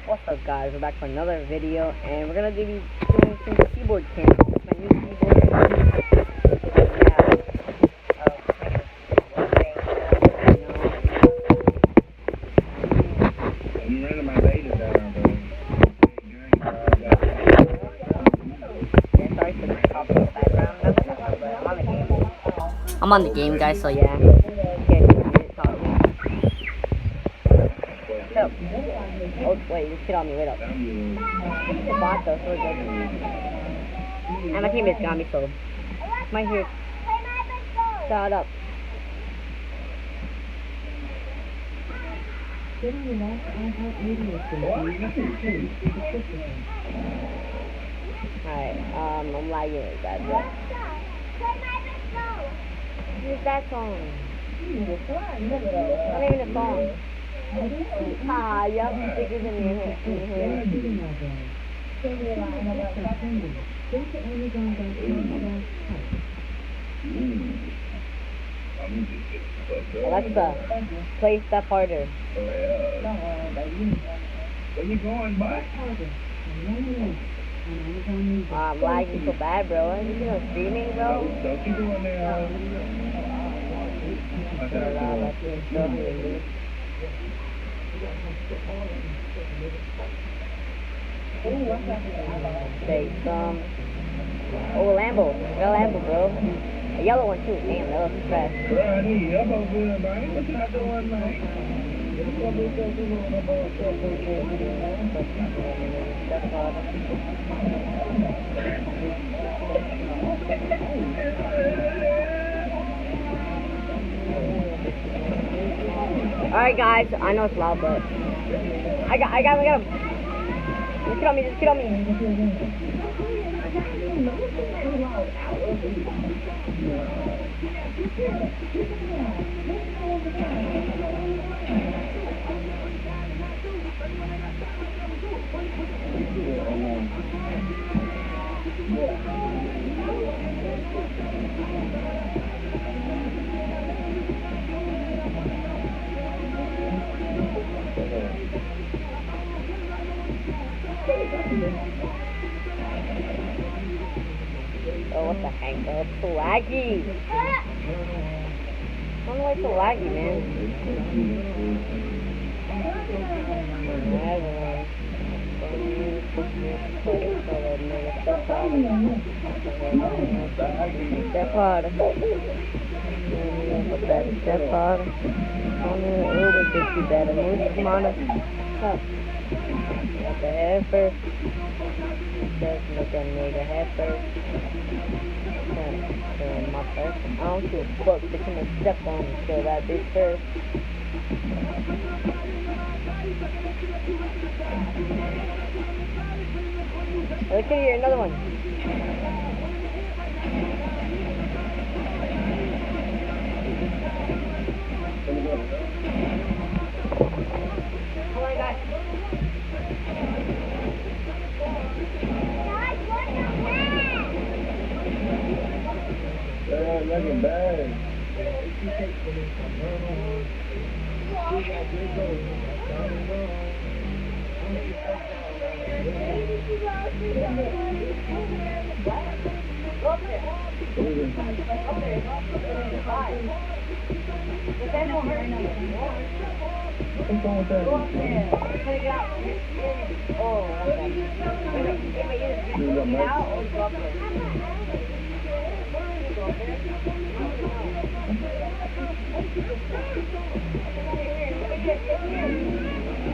What's up, guys? We're back for another video, and we're gonna be doing some keyboard cam. My new keyboard. I'm running my data down, bro. Yeah, sorry for the pop in the background. But I'm on the game. I'm on the game, guys. So yeah. Okay, talking. So, oh wait, just get on me. Wait up. It's a bot though, so we're good. And my teammate's got me, so my here. Shut up. Alright, I'm lagging with that, but who's that song? Not even a song. Ah, yup, stickers in your hair. Alexa, play Step Harder. Where you going, bud? I'm lagging so bad, bro. Are you know streaming, bro? Don't you go in there. Say some. Oh, Lambo. Real Lambo, bro. A yellow one too. Damn, that looks fresh. Bro, I need elbow good, man. What you not doing, man? Alright, guys. I know it's loud, but I got him. Just get on me. Oh, what the heck, bro? It's so laggy. I don't know why it's so laggy, man. Step hard. Step hard. Only a little bit better. Move smarter. Got the head first. Just look at me, the head first. My first. I don't give a fuck. They can step on me. Kill that bitch first. Look here, another one. Come on, guys. Looking bad. You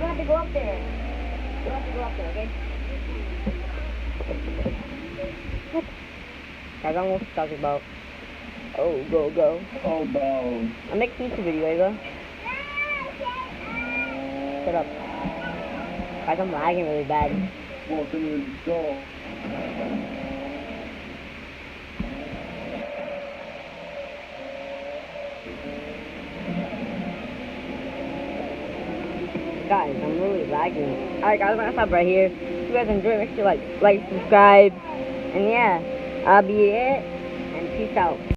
have to go up there. Okay? Guys, I don't know what to talk about. Oh, go. Oh, ball. I'm making YouTube video, Ava. Shut up. Guys, I'm lagging really bad. Walking in the store. Guys, I'm really lagging. Alright, guys, I'm gonna stop right here. If you guys enjoy, make sure you like, subscribe. And yeah, I'll be it. And peace out.